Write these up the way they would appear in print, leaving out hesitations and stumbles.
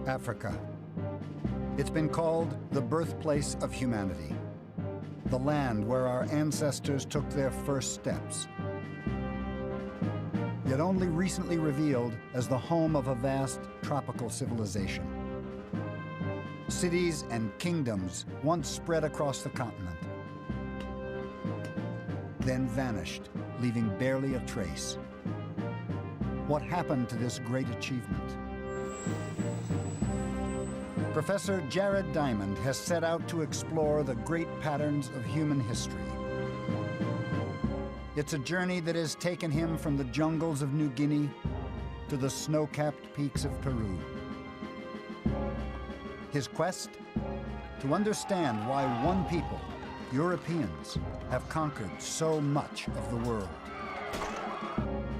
Africa. It's been called the birthplace of humanity, the land where our ancestors took their first steps, yet only recently revealed as the home of a vast tropical civilization. Cities and kingdoms once spread across the continent, then vanished, leaving barely a trace. What happened to this great achievement? Professor Jared Diamond has set out to explore the great patterns of human history. It's a journey that has taken him from the jungles of New Guinea to the snow-capped peaks of Peru. His quest? To understand why one people, Europeans, have conquered so much of the world.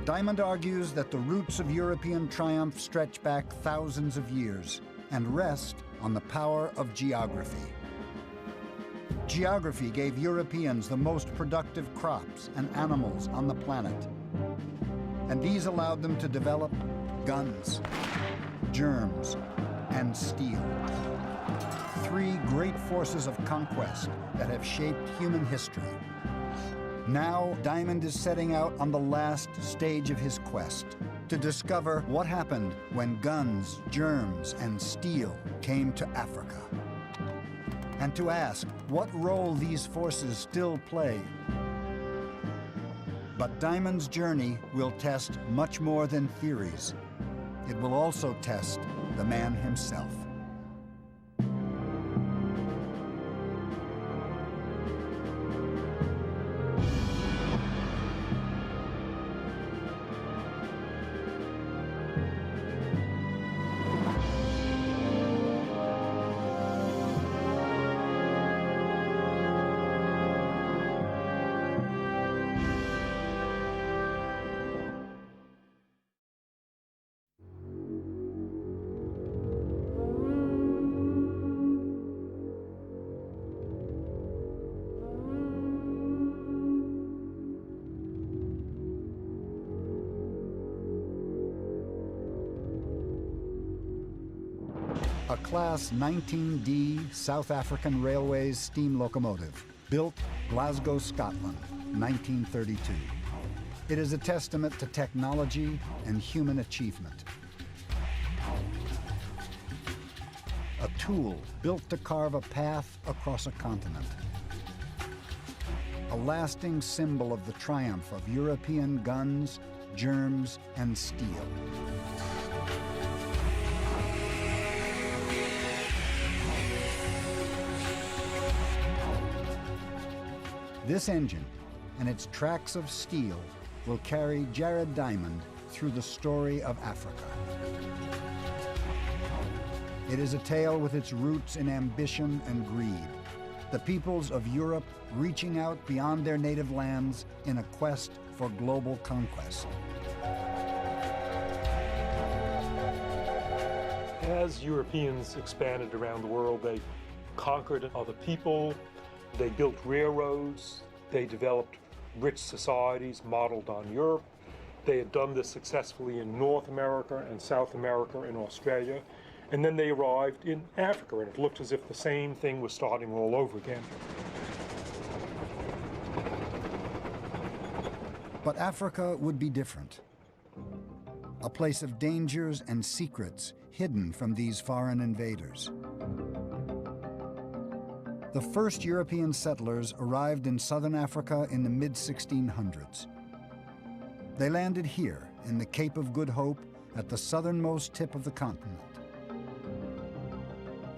Diamond argues that the roots of European triumph stretch back thousands of years and rest on the power of geography. Geography gave Europeans the most productive crops and animals on the planet, and these allowed them to develop guns, germs, and steel. Three great forces of conquest that have shaped human history. Now, Diamond is setting out on the last stage of his quest to discover what happened when guns, germs, and steel came to Africa, and to ask what role these forces still play. But Diamond's journey will test much more than theories. It will also test the man himself. A Class 19D South African Railways steam locomotive, built Glasgow, Scotland, 1932. It is a testament to technology and human achievement. A tool built to carve a path across a continent. A lasting symbol of the triumph of European guns, germs, and steel. This engine and its tracks of steel will carry Jared Diamond through the story of Africa. It is a tale with its roots in ambition and greed, the peoples of Europe reaching out beyond their native lands in a quest for global conquest. As Europeans expanded around the world, they conquered other people. They built railroads, they developed rich societies modeled on Europe. They had done this successfully in North America and South America and Australia. And then they arrived in Africa, and it looked as if the same thing was starting all over again. But Africa would be different. A place of dangers and secrets hidden from these foreign invaders. The first European settlers arrived in southern Africa in the mid-1600s. They landed here in the Cape of Good Hope at the southernmost tip of the continent.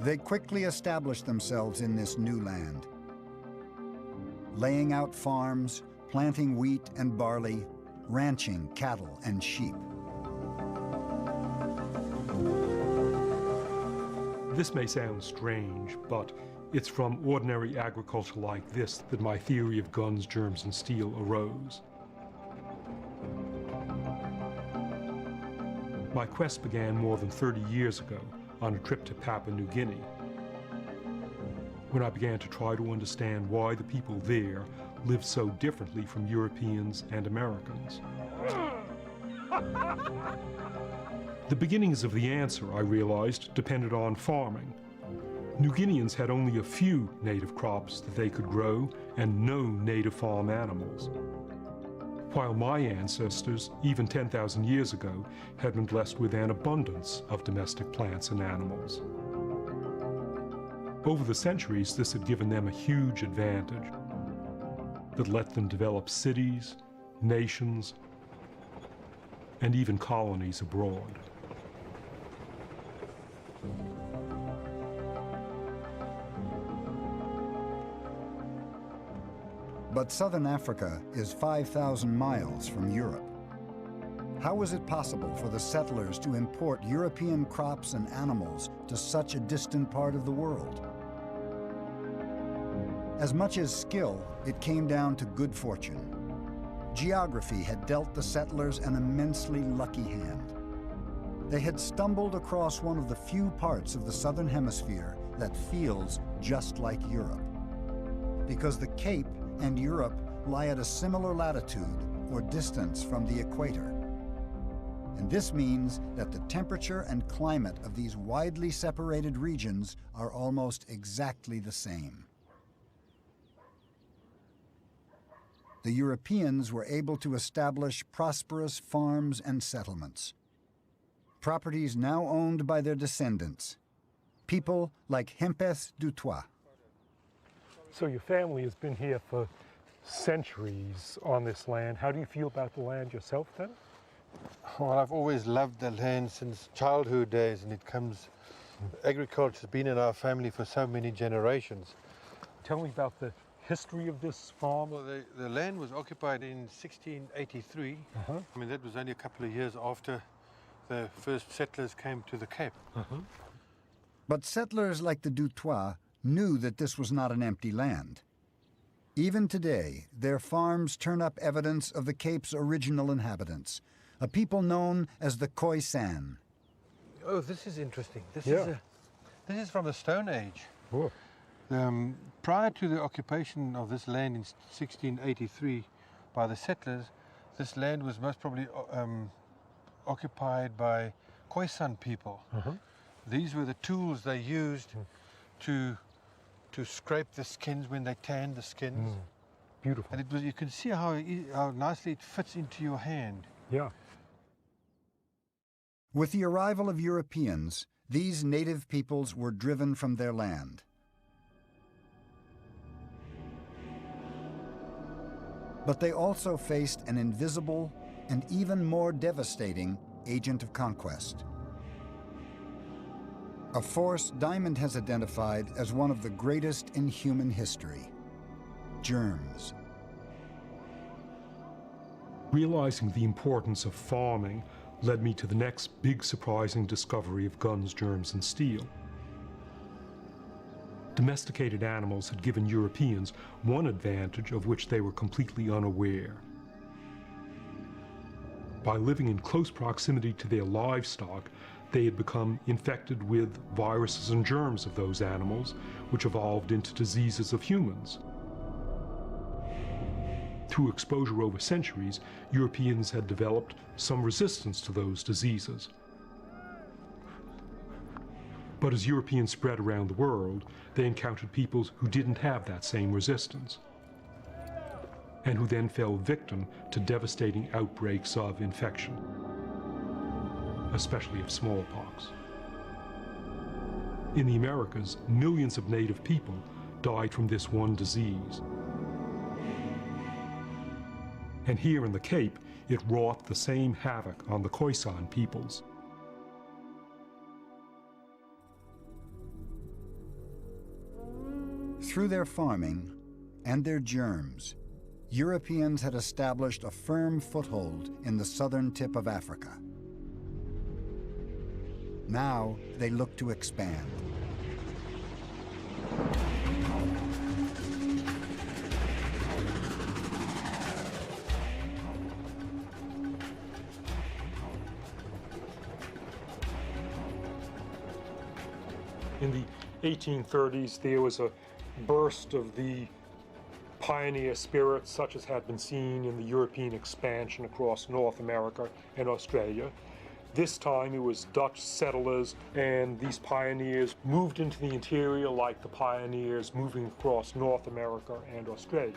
They quickly established themselves in this new land, laying out farms, planting wheat and barley, ranching cattle and sheep. This may sound strange, but it's from ordinary agriculture like this that my theory of guns, germs, and steel arose. My quest began more than 30 years ago on a trip to Papua New Guinea, when I began to try to understand why the people there lived so differently from Europeans and Americans. The beginnings of the answer, I realized, depended on farming. New Guineans had only a few native crops that they could grow and no native farm animals, while my ancestors, even 10,000 years ago, had been blessed with an abundance of domestic plants and animals. Over the centuries, this had given them a huge advantage that let them develop cities, nations, and even colonies abroad. But southern Africa is 5,000 miles from Europe. How was it possible for the settlers to import European crops and animals to such a distant part of the world? As much as skill, it came down to good fortune. Geography had dealt the settlers an immensely lucky hand. They had stumbled across one of the few parts of the southern hemisphere that feels just like Europe. Because the Cape and Europe lie at a similar latitude or distance from the equator. And this means that the temperature and climate of these widely separated regions are almost exactly the same. The Europeans were able to establish prosperous farms and settlements, properties now owned by their descendants, people like Hempeth Dutoit. So your family has been here for centuries on this land. How do you feel about the land yourself then? Well, I've always loved the land since childhood days, and agriculture's been in our family for so many generations. Tell me about the history of this farm. Well, the land was occupied in 1683. I mean, that was only a couple of years after the first settlers came to the Cape. But settlers like the Dutoit knew that this was not an empty land. Even today, their farms turn up evidence of the Cape's original inhabitants, a people known as the Khoisan. Oh, this is interesting. This is from the Stone Age. Oh. Prior to the occupation of this land in 1683 by the settlers, this land was most probably occupied by Khoisan people. These were the tools they used to scrape the skins when they tanned the skins. Beautiful. And you can see how nicely it fits into your hand. Yeah. With the arrival of Europeans, these native peoples were driven from their land. But they also faced an invisible and even more devastating agent of conquest. A force Diamond has identified as one of the greatest in human history: germs. Realizing the importance of farming led me to the next big surprising discovery of guns, germs, and steel. Domesticated animals had given Europeans one advantage of which they were completely unaware. By living in close proximity to their livestock, they had become infected with viruses and germs of those animals, which evolved into diseases of humans. Through exposure over centuries, Europeans had developed some resistance to those diseases. But as Europeans spread around the world, they encountered peoples who didn't have that same resistance, and who then fell victim to devastating outbreaks of infection, especially of smallpox. In the Americas, millions of native people died from this one disease. And here in the Cape, it wrought the same havoc on the Khoisan peoples. Through their farming and their germs, Europeans had established a firm foothold in the southern tip of Africa. Now they look to expand. In the 1830s, there was a burst of the pioneer spirit, such as had been seen in the European expansion across North America and Australia. This time it was Dutch settlers, and these pioneers moved into the interior like the pioneers moving across North America and Australia.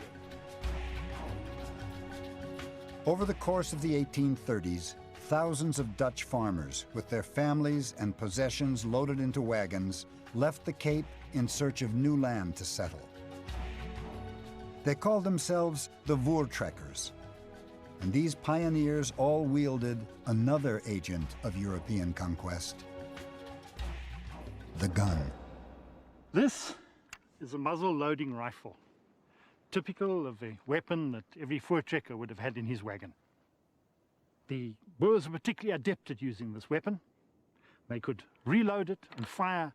Over the course of the 1830s, thousands of Dutch farmers, with their families and possessions loaded into wagons, left the Cape in search of new land to settle. They called themselves the Voortrekkers, and these pioneers all wielded another agent of European conquest: the gun. This is a muzzle-loading rifle, typical of a weapon that every Voortrekker would have had in his wagon. The Boers were particularly adept at using this weapon. They could reload it and fire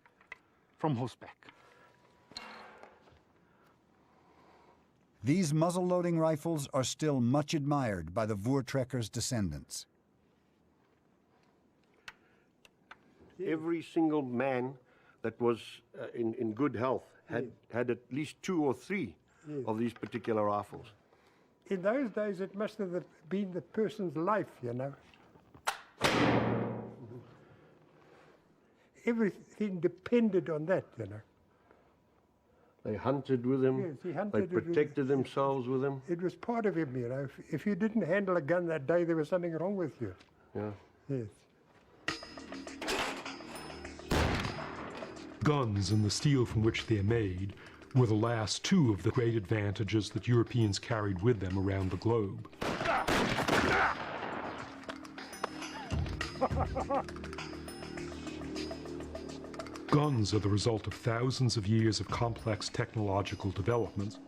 from horseback. These muzzle-loading rifles are still much admired by the Voortrekkers' descendants. Every single man that was in good health had at least 2 or 3 of these particular rifles. In those days, it must have been the person's life, you know. Everything depended on that, you know. They hunted with them. Yes, he hunted they it with- protected themselves with them. It was part of him, you know. If you didn't handle a gun that day, there was something wrong with you. Yeah. Yes. Guns and the steel from which they're made were the last 2 of the great advantages that Europeans carried with them around the globe. Guns are the result of thousands of years of complex technological developments,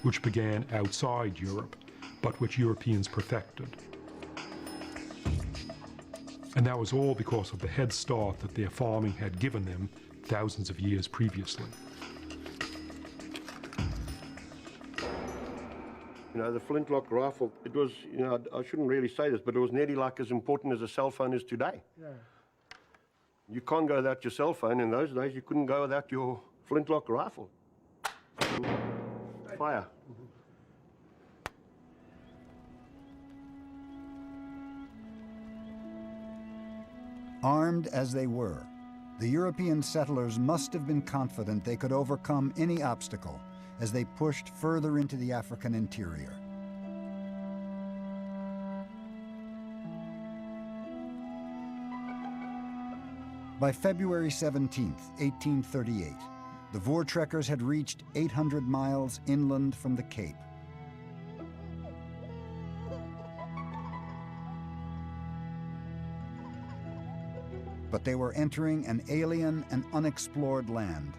which began outside Europe, but which Europeans perfected. And that was all because of the head start that their farming had given them thousands of years previously. You know, the flintlock rifle, it was, you know, I shouldn't really say this, but it was nearly like as important as a cell phone is today. Yeah. You can't go without your cell phone. In those days, you couldn't go without your flintlock rifle. Fire. Armed as they were, the European settlers must have been confident they could overcome any obstacle as they pushed further into the African interior. By February 17, 1838, the Voortrekkers had reached 800 miles inland from the Cape. But they were entering an alien and unexplored land.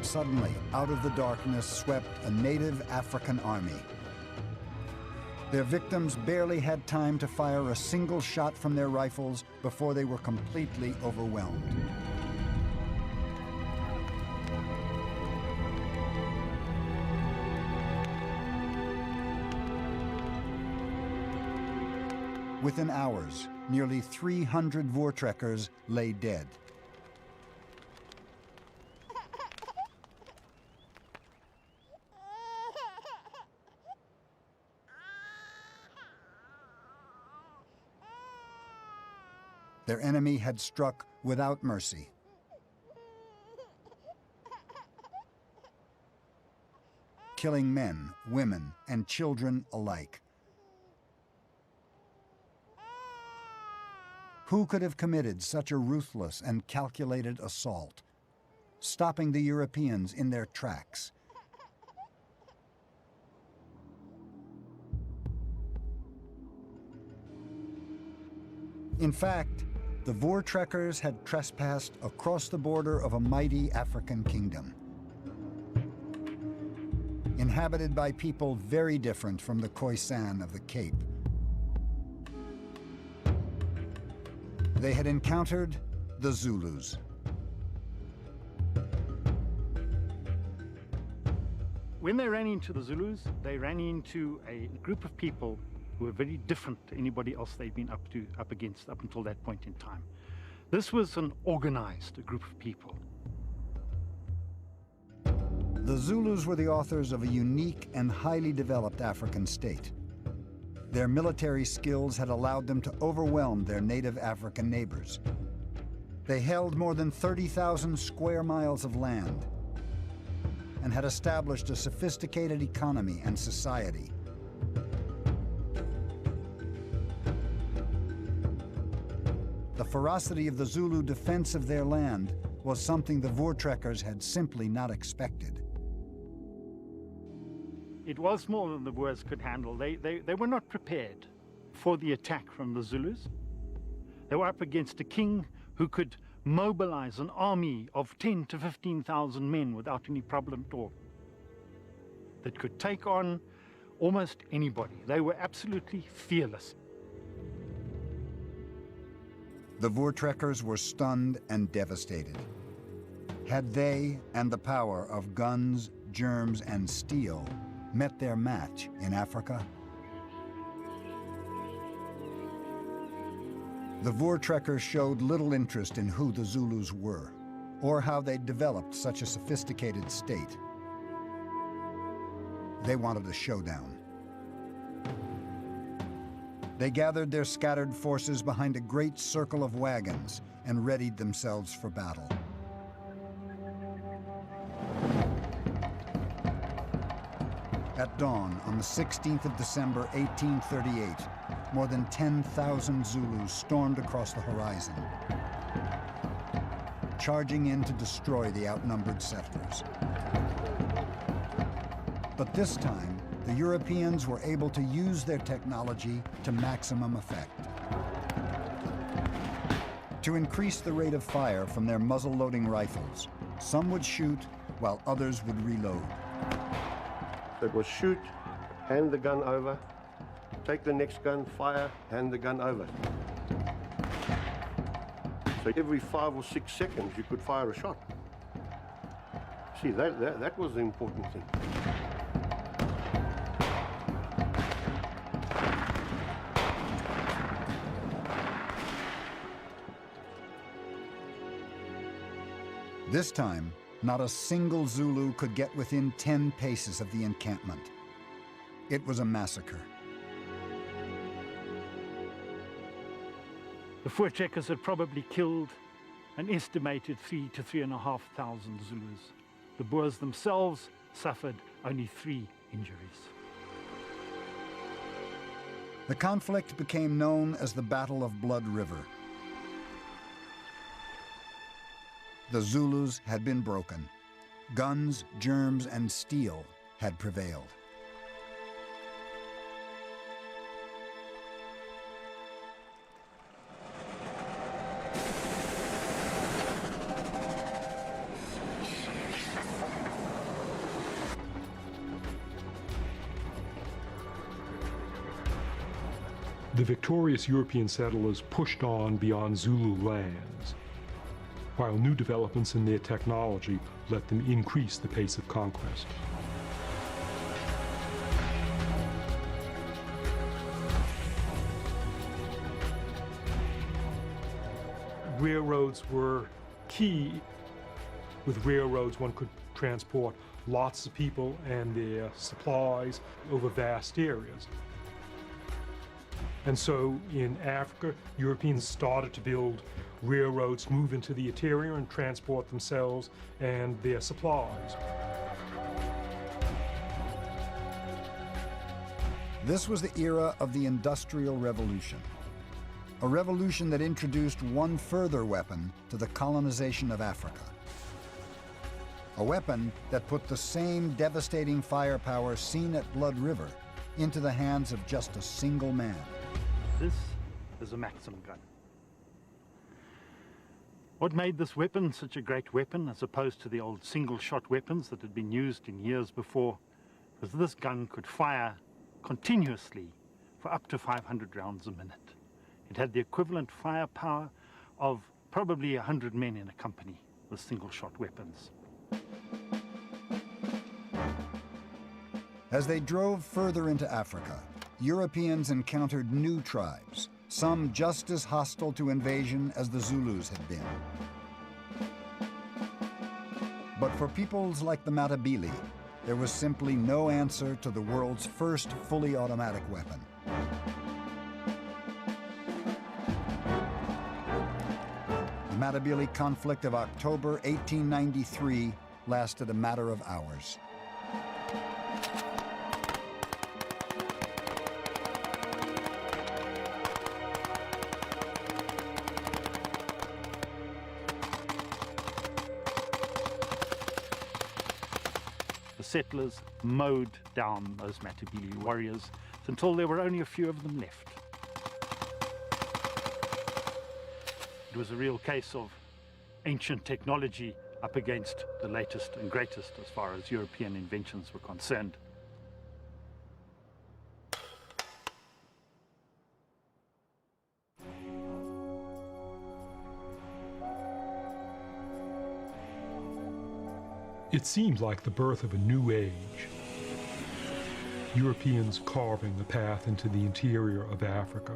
Suddenly, out of the darkness swept a native African army. Their victims barely had time to fire a single shot from their rifles before they were completely overwhelmed. Within hours, nearly 300 Voortrekkers lay dead. Their enemy had struck without mercy. Killing men, women, and children alike. Who could have committed such a ruthless and calculated assault, stopping the Europeans in their tracks? In fact, the Voortrekkers had trespassed across the border of a mighty African kingdom, inhabited by people very different from the Khoisan of the Cape. they had encountered the Zulus. When they ran into the Zulus, they ran into a group of people who were very different to anybody else they'd been up against up until that point in time. This was an organized group of people. The Zulus were the authors of a unique and highly developed African state. Their military skills had allowed them to overwhelm their native African neighbors. They held more than 30,000 square miles of land and had established a sophisticated economy and society. The ferocity of the Zulu defense of their land was something the Voortrekkers had simply not expected. It was more than the Boers could handle. They were not prepared for the attack from the Zulus. They were up against a king who could mobilize an army of 10 to 15,000 men without any problem at all, that could take on almost anybody. They were absolutely fearless. The Voortrekkers were stunned and devastated. Had they and the power of guns, germs, and steel met their match in Africa? The Voortrekkers showed little interest in who the Zulus were, or how they'd developed such a sophisticated state. They wanted a showdown. They gathered their scattered forces behind a great circle of wagons and readied themselves for battle. At dawn on the 16th of December, 1838, more than 10,000 Zulus stormed across the horizon, charging in to destroy the outnumbered settlers. But this time, the Europeans were able to use their technology to maximum effect. To increase the rate of fire from their muzzle-loading rifles, some would shoot while others would reload. So it was shoot, hand the gun over, take the next gun, fire, hand the gun over. So every 5 or 6 seconds you could fire a shot. See, that was the important thing. This time, not a single Zulu could get within 10 paces of the encampment. It was a massacre. The Voortrekkers had probably killed an estimated 3,000 to 3,500 Zulus. The Boers themselves suffered only 3 injuries. The conflict became known as the Battle of Blood River. The Zulus had been broken. Guns, germs, and steel had prevailed. The victorious European settlers pushed on beyond Zulu lands, while new developments in their technology let them increase the pace of conquest. Railroads were key. With railroads, one could transport lots of people and their supplies over vast areas. And so in Africa, Europeans started to build railroads, move into the interior and transport themselves and their supplies. This was the era of the Industrial Revolution, a revolution that introduced one further weapon to the colonization of Africa. A weapon that put the same devastating firepower seen at Blood River into the hands of just a single man. This is a Maxim gun. What made this weapon such a great weapon as opposed to the old single-shot weapons that had been used in years before was this gun could fire continuously for up to 500 rounds a minute. It had the equivalent firepower of probably 100 men in a company with single-shot weapons. As they drove further into Africa, Europeans encountered new tribes, some just as hostile to invasion as the Zulus had been. But for peoples like the Matabele, there was simply no answer to the world's first fully automatic weapon. The Matabele conflict of October 1893 lasted a matter of hours. The settlers mowed down those Matabele warriors until there were only a few of them left. It was a real case of ancient technology up against the latest and greatest as far as European inventions were concerned. It seemed like the birth of a new age. Europeans carving a path into the interior of Africa,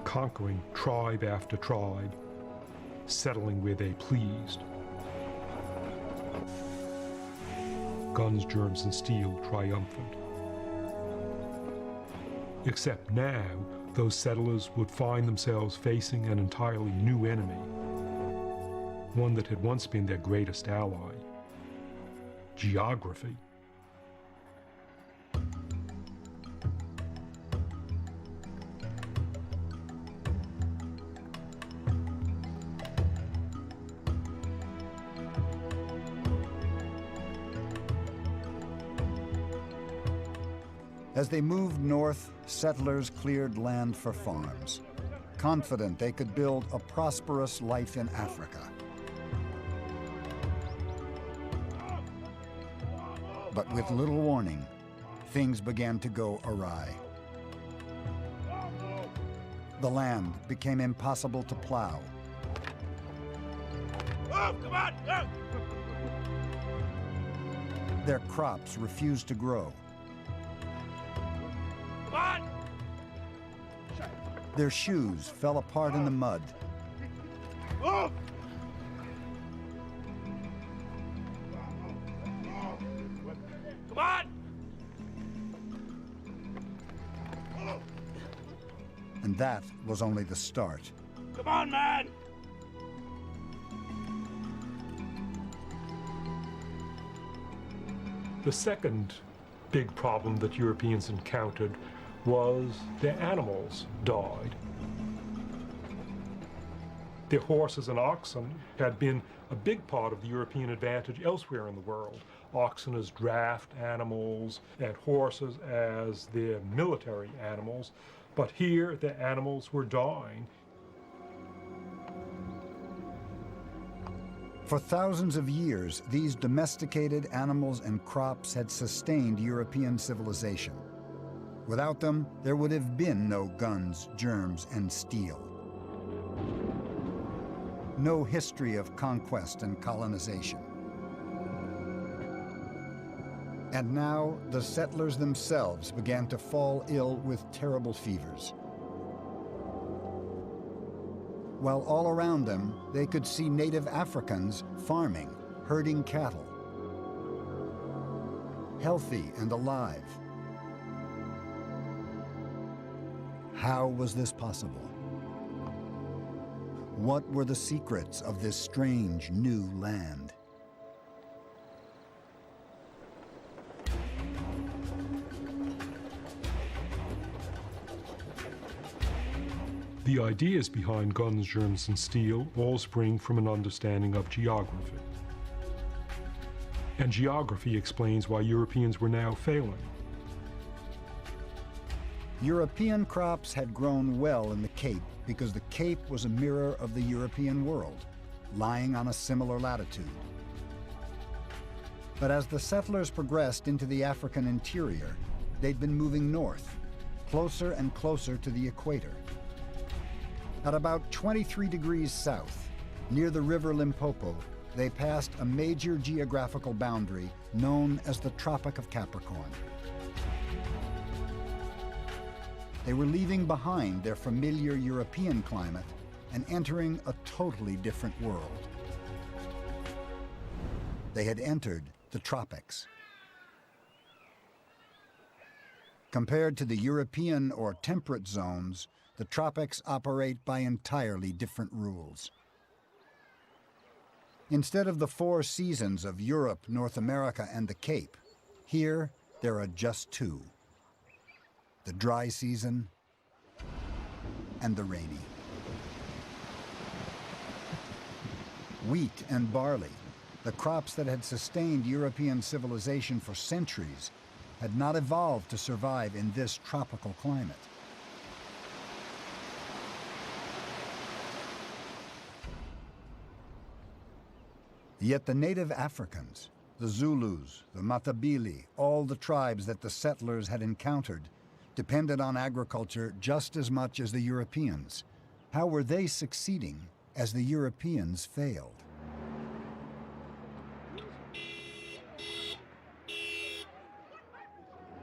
conquering tribe after tribe, settling where they pleased. Guns, germs, and steel triumphant. Except now, those settlers would find themselves facing an entirely new enemy, one that had once been their greatest ally: geography. As they moved north, settlers cleared land for farms, confident they could build a prosperous life in Africa. But with little warning, things began to go awry. The land became impossible to plow. Their crops refused to grow. Their shoes fell apart in the mud. And that was only the start. Come on, man! The second big problem that Europeans encountered was their animals died. Their horses and oxen had been a big part of the European advantage elsewhere in the world. Oxen as draft animals and horses as their military animals. But here, the animals were dying. For thousands of years, these domesticated animals and crops had sustained European civilization. Without them, there would have been no guns, germs, and steel. No history of conquest and colonization. And now, the settlers themselves began to fall ill with terrible fevers. While all around them, they could see native Africans farming, herding cattle, healthy and alive. How was this possible? What were the secrets of this strange new land? The ideas behind guns, germs, and steel all spring from an understanding of geography. And geography explains why Europeans were now failing. European crops had grown well in the Cape because the Cape was a mirror of the European world, lying on a similar latitude. But as the settlers progressed into the African interior, they'd been moving north, closer and closer to the equator. At about 23 degrees south, near the river Limpopo, they passed a major geographical boundary known as the Tropic of Capricorn. They were leaving behind their familiar European climate and entering a totally different world. They had entered the tropics. Compared to the European or temperate zones, the tropics operate by entirely different rules. Instead of the 4 seasons of Europe, North America, and the Cape, here there are just 2. The dry season and the rainy. Wheat and barley, the crops that had sustained European civilization for centuries, had not evolved to survive in this tropical climate. Yet the native Africans, the Zulus, the Matabele, all the tribes that the settlers had encountered, depended on agriculture just as much as the Europeans. How were they succeeding as the Europeans failed?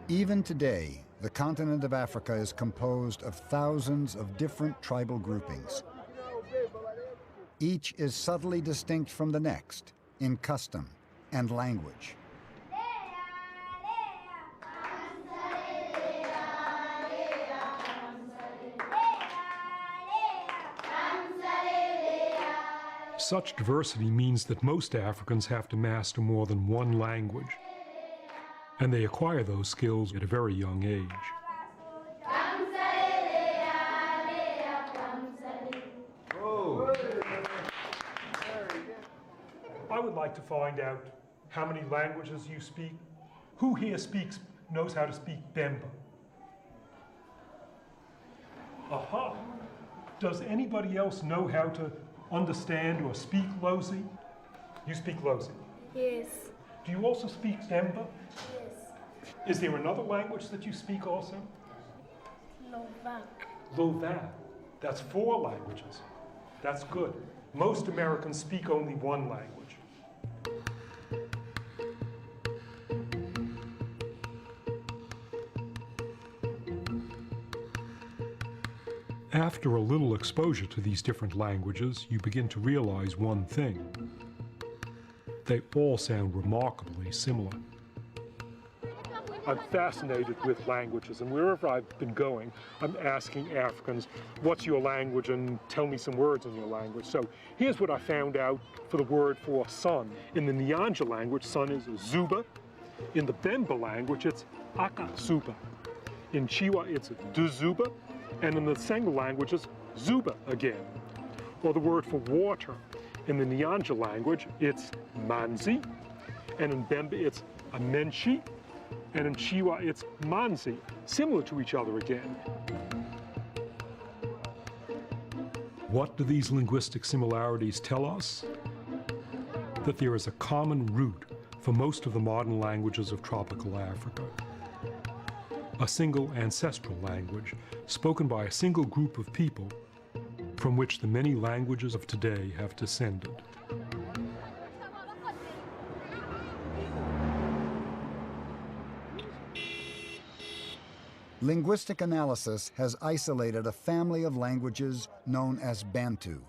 Even today, the continent of Africa is composed of thousands of different tribal groupings. Each is subtly distinct from the next in custom and language. Such diversity means that most Africans have to master more than one language, and they acquire those skills at a very young age. I would like to find out how many languages you speak. Who here knows how to speak Bemba? Aha! Does anybody else know how to understand or speak Lozi? You speak Lozi? Yes. Do you also speak Bemba? Yes. Is there another language that you speak also? Slovak. Slovak. That's 4 languages. That's good. Most Americans speak only one language. After a little exposure to these different languages, you begin to realize one thing. They all sound remarkably similar. I'm fascinated with languages, and wherever I've been going, I'm asking Africans, what's your language, and tell me some words in your language. So here's what I found out for the word for sun. In the Nyanja language, sun is Zuba. In the Bemba language, it's Akasuba. In Chiwa, it's Duzuba. And in the Senga language, it's Zuba again. Or the word for water. In the Nyanja language, it's Manzi. And in Bemba, it's Amenshi. And in Chiwa, it's Manzi, similar to each other again. What do these linguistic similarities tell us? That there is a common root for most of the modern languages of tropical Africa. A single ancestral language spoken by a single group of people from which the many languages of today have descended. Linguistic analysis has isolated a family of languages known as Bantu,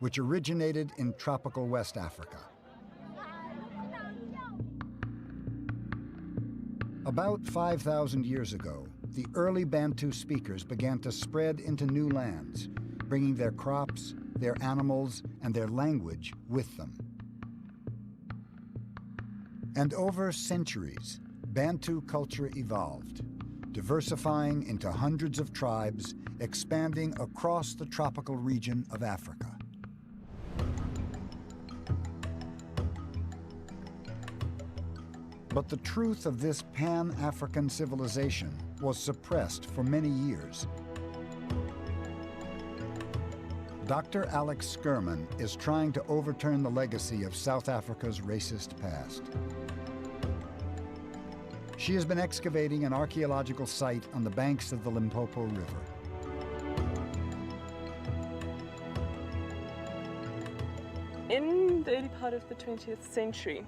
which originated in tropical West Africa. About 5,000 years ago, the early Bantu speakers began to spread into new lands, bringing their crops, their animals, and their language with them. And over centuries, Bantu culture evolved, diversifying into hundreds of tribes, expanding across the tropical region of Africa. But the truth of this Pan-African civilization was suppressed for many years. Dr. Alex Skerman is trying to overturn the legacy of South Africa's racist past. She has been excavating an archaeological site on the banks of the Limpopo River. In the early part of the 20th century,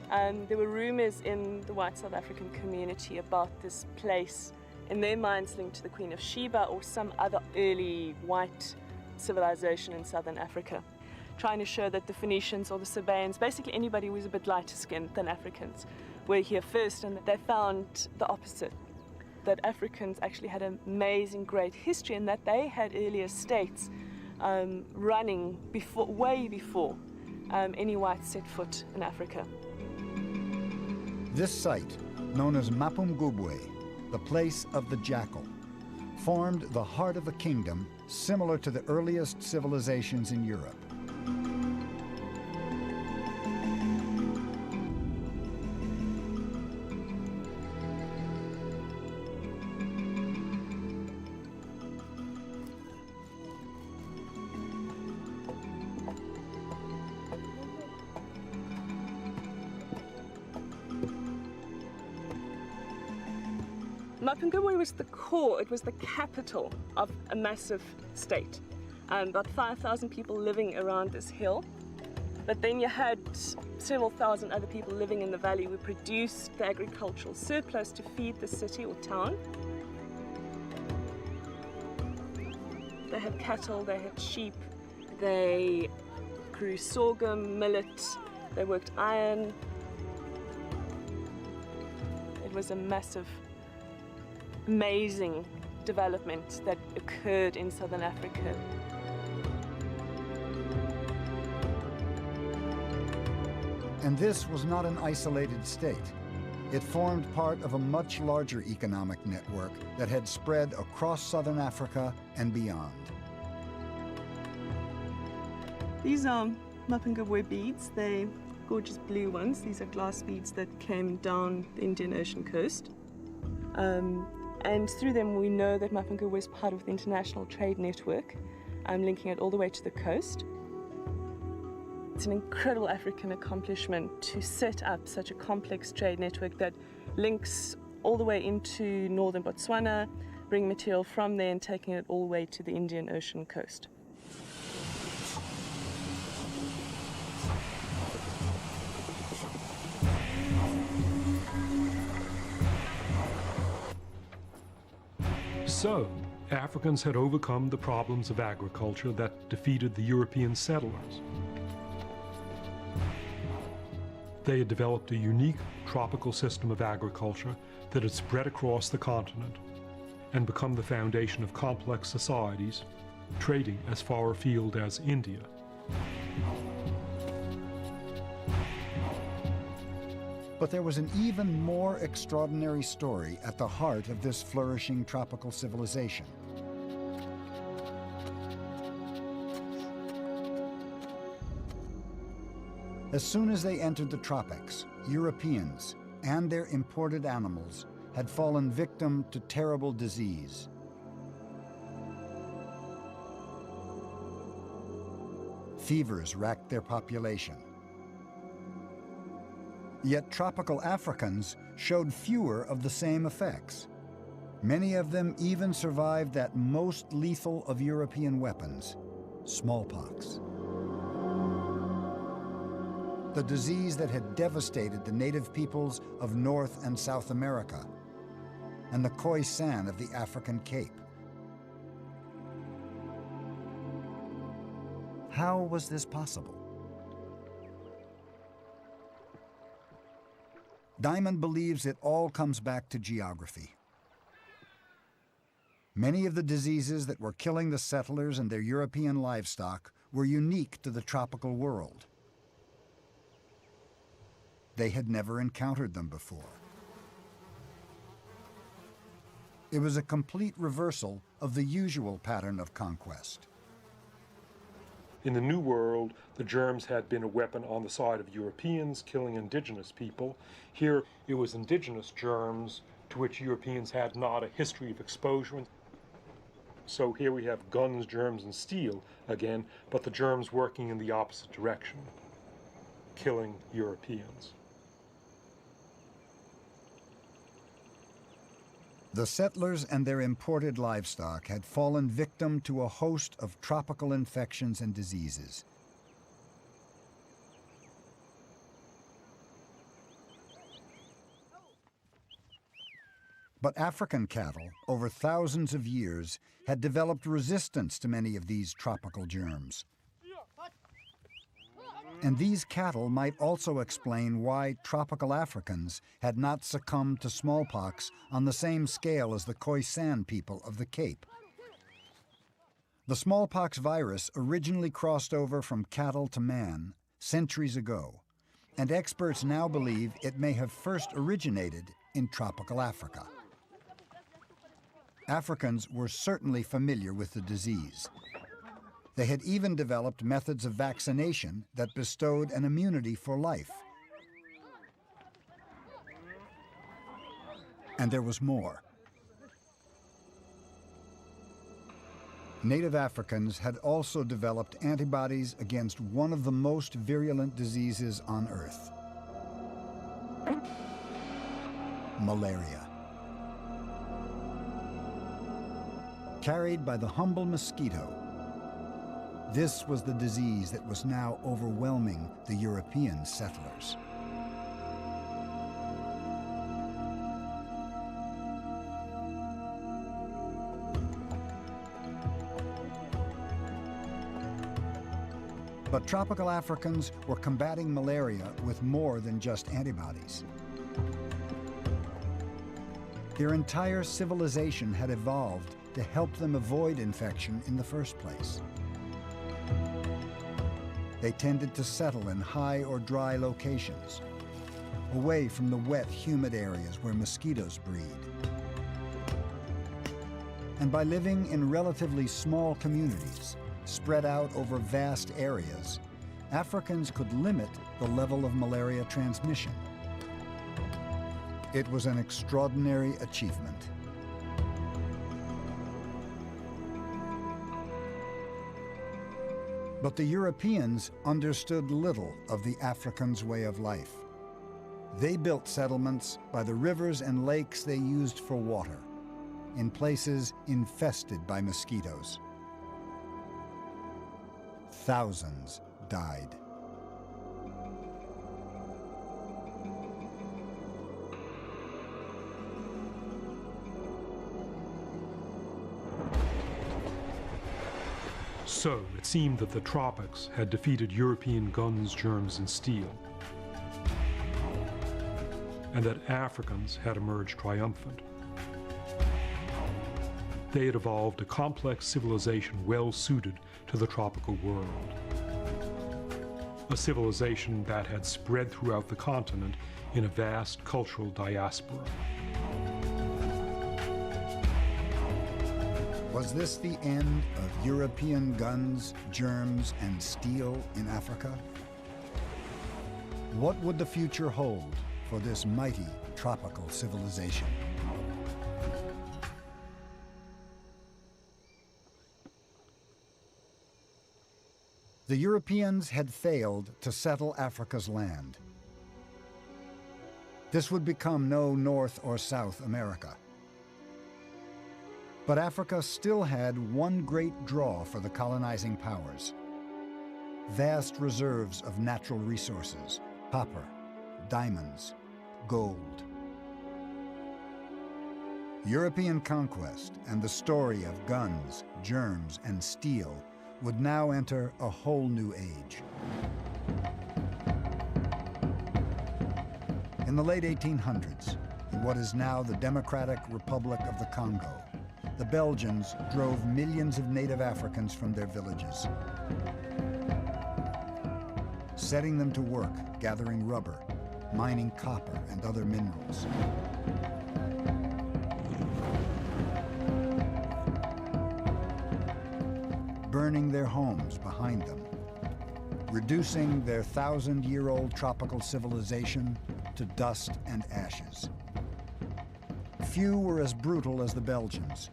there were rumors in the white South African community about this place, in their minds linked to the Queen of Sheba or some other early white civilization in southern Africa, trying to show that the Phoenicians or the Sabaeans, basically anybody who was a bit lighter skinned than Africans, were here first, and they found the opposite, that Africans actually had an amazing, great history, and that they had earlier states running way before any whites set foot in Africa. This site, known as Mapungubwe, the place of the jackal, formed the heart of a kingdom similar to the earliest civilizations in Europe. Mapungubwe was the core, it was the capital of a massive state. About 5,000 people living around this hill. But then you had several thousand other people living in the valley who produced the agricultural surplus to feed the city or town. They had cattle, they had sheep, they grew sorghum, millet, they worked iron. It was a massive, amazing development that occurred in southern Africa. And this was not an isolated state. It formed part of a much larger economic network that had spread across southern Africa and beyond. These are Mapungubwe beads. They're gorgeous blue ones. These are glass beads that came down the Indian Ocean coast. And through them we know that Mapungubwe is part of the international trade network, linking it all the way to the coast. It's an incredible African accomplishment to set up such a complex trade network that links all the way into northern Botswana, bringing material from there and taking it all the way to the Indian Ocean coast. So, Africans had overcome the problems of agriculture that defeated the European settlers. They had developed a unique tropical system of agriculture that had spread across the continent and become the foundation of complex societies, trading as far afield as India. But there was an even more extraordinary story at the heart of this flourishing tropical civilization. As soon as they entered the tropics, Europeans and their imported animals had fallen victim to terrible disease. Fevers racked their population. Yet tropical Africans showed fewer of the same effects. Many of them even survived that most lethal of European weapons, smallpox. The disease that had devastated the native peoples of North and South America and the Khoisan of the African Cape. How was this possible? Diamond believes it all comes back to geography. Many of the diseases that were killing the settlers and their European livestock were unique to the tropical world. They had never encountered them before. It was a complete reversal of the usual pattern of conquest. In the New World, the germs had been a weapon on the side of Europeans, killing indigenous people. Here, it was indigenous germs to which Europeans had not a history of exposure. So here we have guns, germs, and steel again, but the germs working in the opposite direction, killing Europeans. The settlers and their imported livestock had fallen victim to a host of tropical infections and diseases. But African cattle, over thousands of years, had developed resistance to many of these tropical germs. And these cattle might also explain why tropical Africans had not succumbed to smallpox on the same scale as the Khoisan people of the Cape. The smallpox virus originally crossed over from cattle to man centuries ago, and experts now believe it may have first originated in tropical Africa. Africans were certainly familiar with the disease. They had even developed methods of vaccination that bestowed an immunity for life. And there was more. Native Africans had also developed antibodies against one of the most virulent diseases on Earth: malaria. Carried by the humble mosquito, this was the disease that was now overwhelming the European settlers. But tropical Africans were combating malaria with more than just antibodies. Their entire civilization had evolved to help them avoid infection in the first place. They tended to settle in high or dry locations, away from the wet, humid areas where mosquitoes breed. And by living in relatively small communities, spread out over vast areas, Africans could limit the level of malaria transmission. It was an extraordinary achievement. But the Europeans understood little of the Africans' way of life. They built settlements by the rivers and lakes they used for water, in places infested by mosquitoes. Thousands died. So it seemed that the tropics had defeated European guns, germs, and steel, and that Africans had emerged triumphant. They had evolved a complex civilization well suited to the tropical world. A civilization that had spread throughout the continent in a vast cultural diaspora. Was this the end of European guns, germs, and steel in Africa? What would the future hold for this mighty tropical civilization? The Europeans had failed to settle Africa's land. This would become no North or South America. But Africa still had one great draw for the colonizing powers: vast reserves of natural resources, copper, diamonds, gold. European conquest and the story of guns, germs, and steel would now enter a whole new age. In the late 1800s, in what is now the Democratic Republic of the Congo, the Belgians drove millions of native Africans from their villages, setting them to work gathering rubber, mining copper and other minerals. Burning their homes behind them, reducing their 1,000-year-old tropical civilization to dust and ashes. Few were as brutal as the Belgians,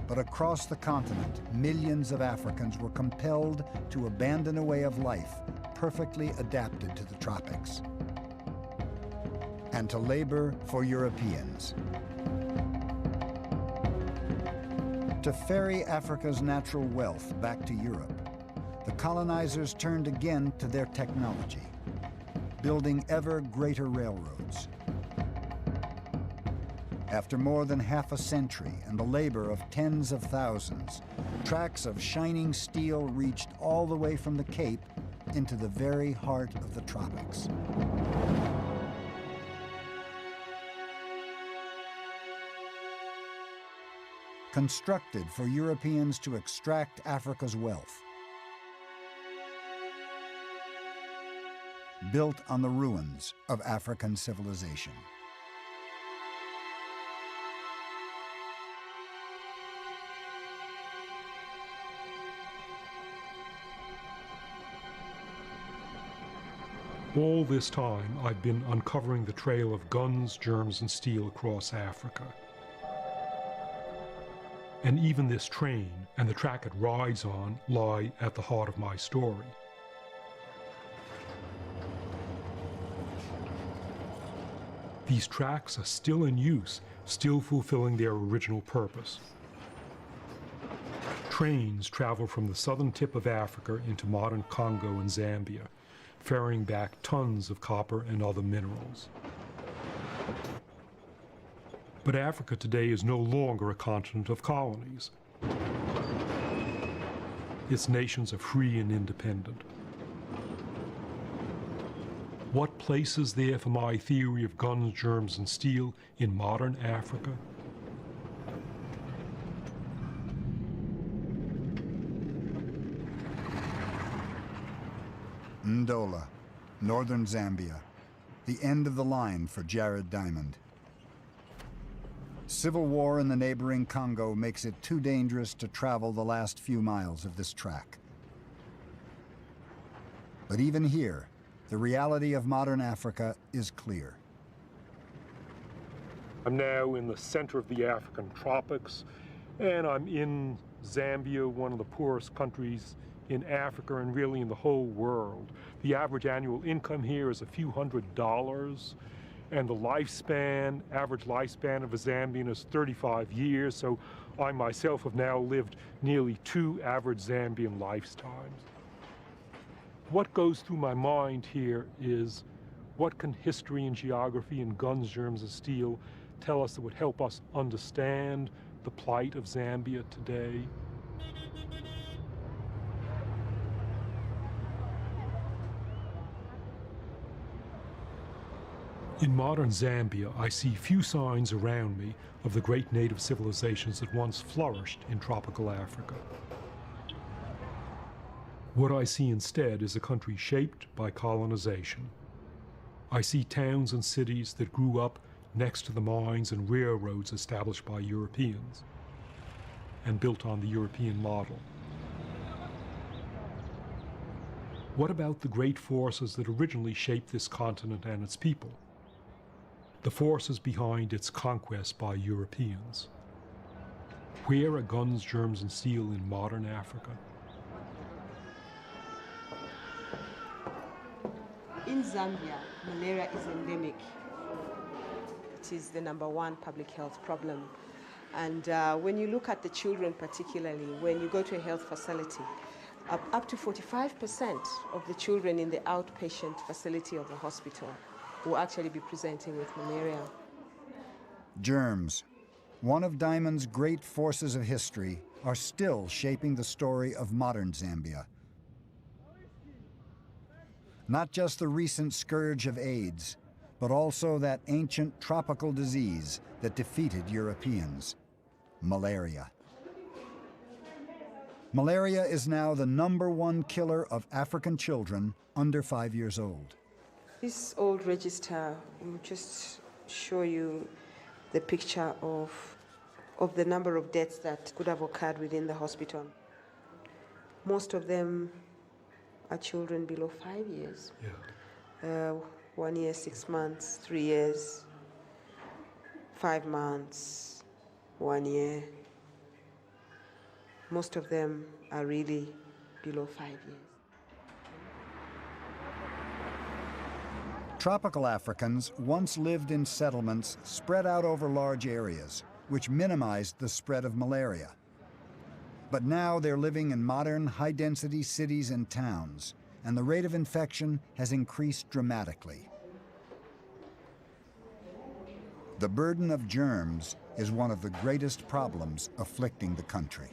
but across the continent, millions of Africans were compelled to abandon a way of life perfectly adapted to the tropics, and to labor for Europeans. To ferry Africa's natural wealth back to Europe, the colonizers turned again to their technology, building ever greater railroads. After more than half a century and the labor of tens of thousands, tracks of shining steel reached all the way from the Cape into the very heart of the tropics. Constructed for Europeans to extract Africa's wealth. Built on the ruins of African civilization. All this time, I've been uncovering the trail of guns, germs, and steel across Africa. And even this train and the track it rides on lie at the heart of my story. These tracks are still in use, still fulfilling their original purpose. Trains travel from the southern tip of Africa into modern Congo and Zambia, ferrying back tons of copper and other minerals. But Africa today is no longer a continent of colonies. Its nations are free and independent. What place is there for my theory of guns, germs, and steel in modern Africa? Ndola, northern Zambia, the end of the line for Jared Diamond. Civil war in the neighboring Congo makes it too dangerous to travel the last few miles of this track. But even here, the reality of modern Africa is clear. I'm now in the center of the African tropics, and I'm in Zambia, one of the poorest countries in Africa and really in the whole world. The average annual income here is a few $100s, and the average lifespan of a Zambian is 35 years, so I myself have now lived nearly 2 average Zambian lifetimes. What goes through my mind here is, what can history and geography and guns, germs, and steel tell us that would help us understand the plight of Zambia today? In modern Zambia, I see few signs around me of the great native civilizations that once flourished in tropical Africa. What I see instead is a country shaped by colonization. I see towns and cities that grew up next to the mines and railroads established by Europeans and built on the European model. What about the great forces that originally shaped this continent and its people? The forces behind its conquest by Europeans. Where are guns, germs, and steel in modern Africa? In Zambia, malaria is endemic. It is the #1 public health problem. And when you look at the children particularly, when you go to a health facility, up to 45% of the children in the outpatient facility of the hospital will actually be presenting with malaria. Germs, one of Diamond's great forces of history, are still shaping the story of modern Zambia. Not just the recent scourge of AIDS, but also that ancient tropical disease that defeated Europeans, malaria. Malaria is now the #1 killer of African children under 5 years old. This old register will just show you the picture of the number of deaths that could have occurred within the hospital. Most of them are children below 5 years. Yeah. 1 year, 6 months, 3 years, 5 months, 1 year. Most of them are really below 5 years. Tropical Africans once lived in settlements spread out over large areas, which minimized the spread of malaria. But now they're living in modern, high-density cities and towns, and the rate of infection has increased dramatically. the burden of germs is one of the greatest problems afflicting the country.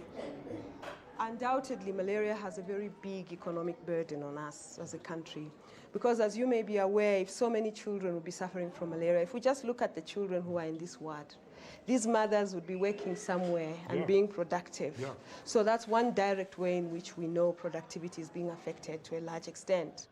Undoubtedly, malaria has a very big economic burden on us as a country. Because as you may be aware, if so many children would be suffering from malaria, if we just look at the children who are in this ward, these mothers would be working somewhere and being productive. Yeah. So that's one direct way in which we know productivity is being affected to a large extent.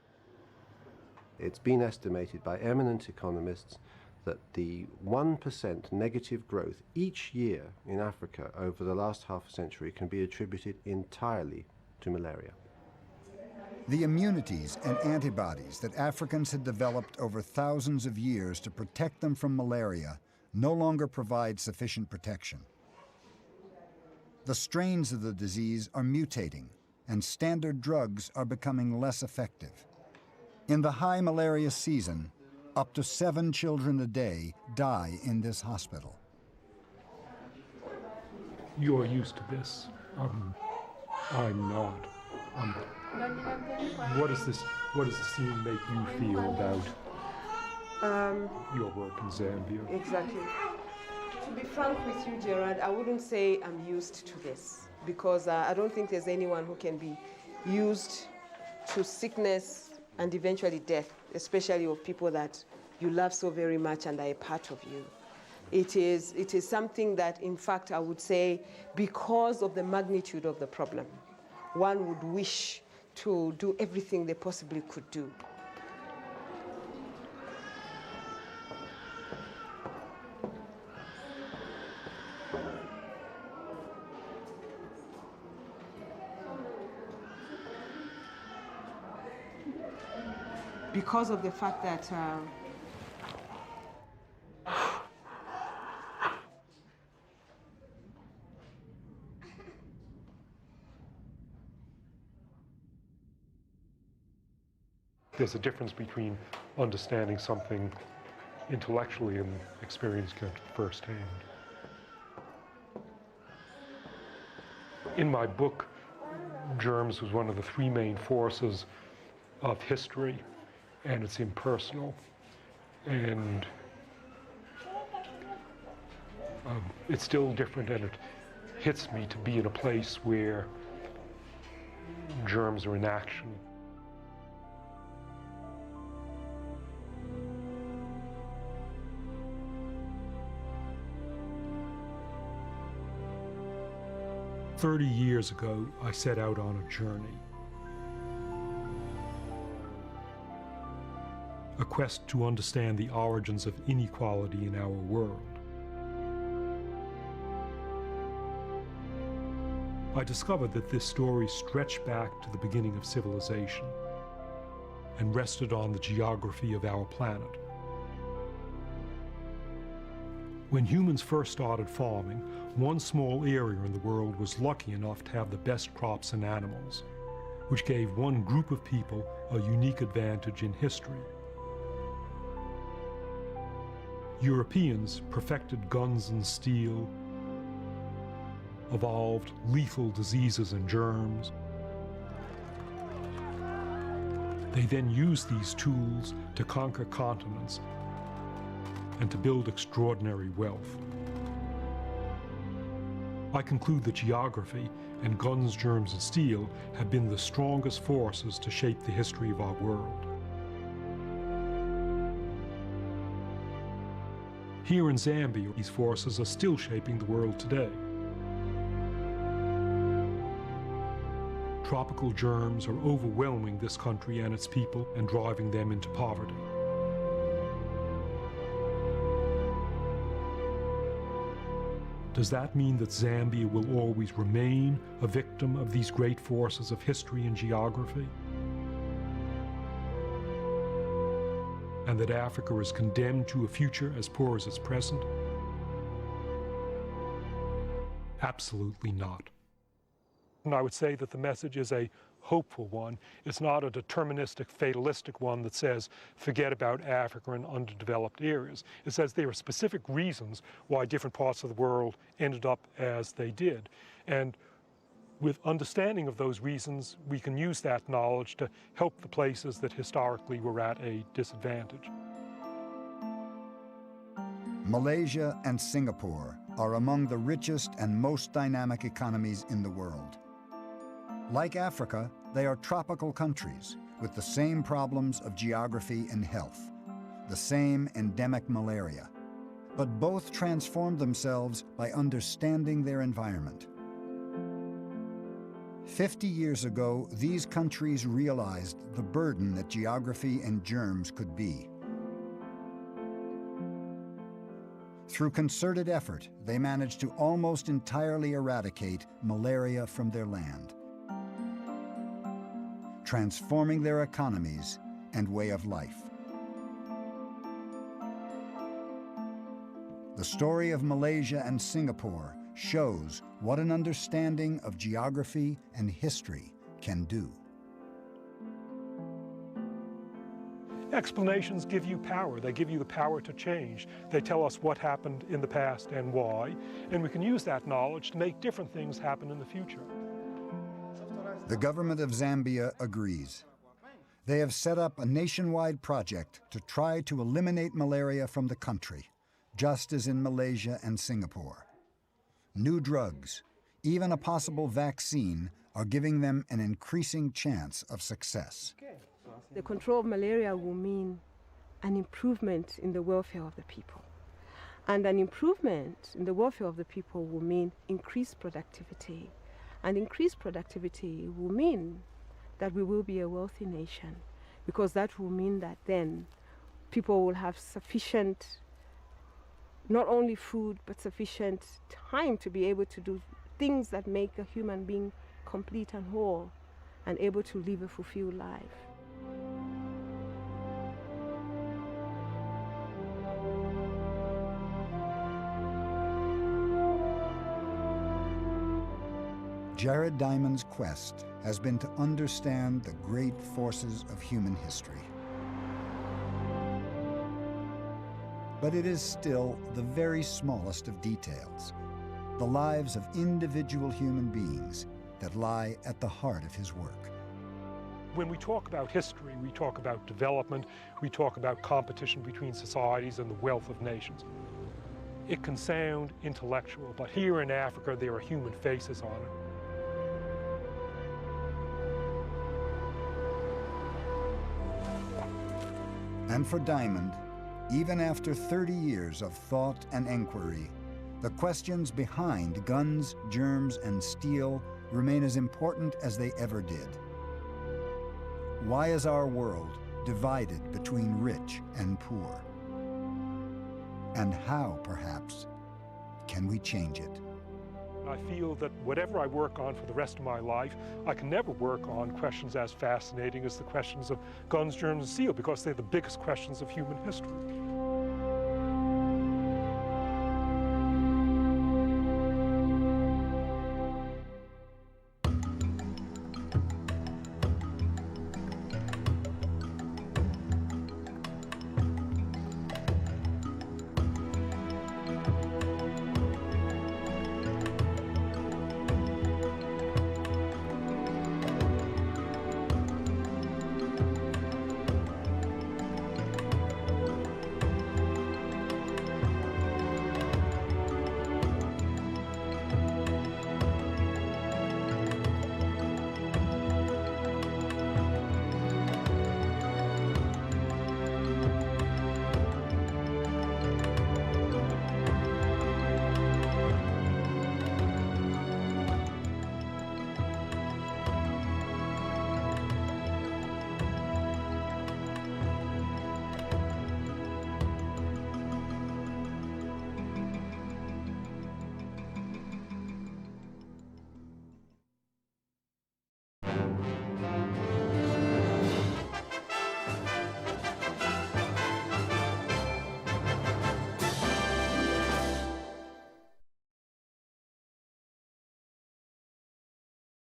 It's been estimated by eminent economists that the 1% negative growth each year in Africa over the last half a century can be attributed entirely to malaria. The immunities and antibodies that Africans had developed over thousands of years to protect them from malaria no longer provide sufficient protection. The strains of the disease are mutating, and standard drugs are becoming less effective. In the high malaria season, up to 7 children a day die in this hospital. You're used to this. I'm not. What does the scene make you feel about your work in Zambia? Exactly. To be frank with you, Gerard, I wouldn't say I'm used to this, because I don't think there's anyone who can be used to sickness and eventually death, especially of people that you love so very much and are a part of you. It is something that, in fact, I would say, because of the magnitude of the problem, one would wish to do everything they possibly could do. Because of the fact that there's a difference between understanding something intellectually and experiencing it firsthand. In my book, germs was one of the 3 main forces of history, and it's impersonal. And it's still different, and it hits me to be in a place where germs are in action. "30 years ago, I set out on a journey. A quest to understand the origins of inequality in our world. I discovered that this story stretched back to the beginning of civilization and rested on the geography of our planet. When humans first started farming, one small area in the world was lucky enough to have the best crops and animals, which gave one group of people a unique advantage in history. Europeans perfected guns and steel, evolved lethal diseases and germs. They then used these tools to conquer continents and to build extraordinary wealth. I conclude that geography and guns, germs, and steel have been the strongest forces to shape the history of our world. Here in Zambia, these forces are still shaping the world today. Tropical germs are overwhelming this country and its people and driving them into poverty. Does that mean that Zambia will always remain a victim of these great forces of history and geography? And that Africa is condemned to a future as poor as its present? Absolutely not. And I would say that the message is a hopeful one. It's not a deterministic, fatalistic one that says, forget about Africa and underdeveloped areas. It says there are specific reasons why different parts of the world ended up as they did. And with understanding of those reasons, we can use that knowledge to help the places that historically were at a disadvantage. Malaysia and Singapore are among the richest and most dynamic economies in the world. Like Africa, they are tropical countries with the same problems of geography and health, the same endemic malaria. But both transformed themselves by understanding their environment. 50 years ago, these countries realized the burden that geography and germs could be. Through concerted effort, they managed to almost entirely eradicate malaria from their land, transforming their economies and way of life. The story of Malaysia and Singapore shows what an understanding of geography and history can do. Explanations give you power. They give you the power to change. They tell us what happened in the past and why, and we can use that knowledge to make different things happen in the future. The government of Zambia agrees. They have set up a nationwide project to try to eliminate malaria from the country, just as in Malaysia and Singapore. New drugs, even a possible vaccine, are giving them an increasing chance of success. The control of malaria will mean an improvement in the welfare of the people. And an improvement in the welfare of the people will mean increased productivity. And increased productivity will mean that we will be a wealthy nation, because that will mean that then people will have sufficient, not only food, but sufficient time to be able to do things that make a human being complete and whole and able to live a fulfilled life. Jared Diamond's quest has been to understand the great forces of human history. But it is still the very smallest of details, the lives of individual human beings, that lie at the heart of his work. When we talk about history, we talk about development, we talk about competition between societies and the wealth of nations. It can sound intellectual, but here in Africa, there are human faces on it. And for Diamond, even after 30 years of thought and inquiry, the questions behind guns, germs, and steel remain as important as they ever did. Why is our world divided between rich and poor? And how, perhaps, can we change it? I feel that whatever I work on for the rest of my life, I can never work on questions as fascinating as the questions of guns, germs, and steel, because they're the biggest questions of human history.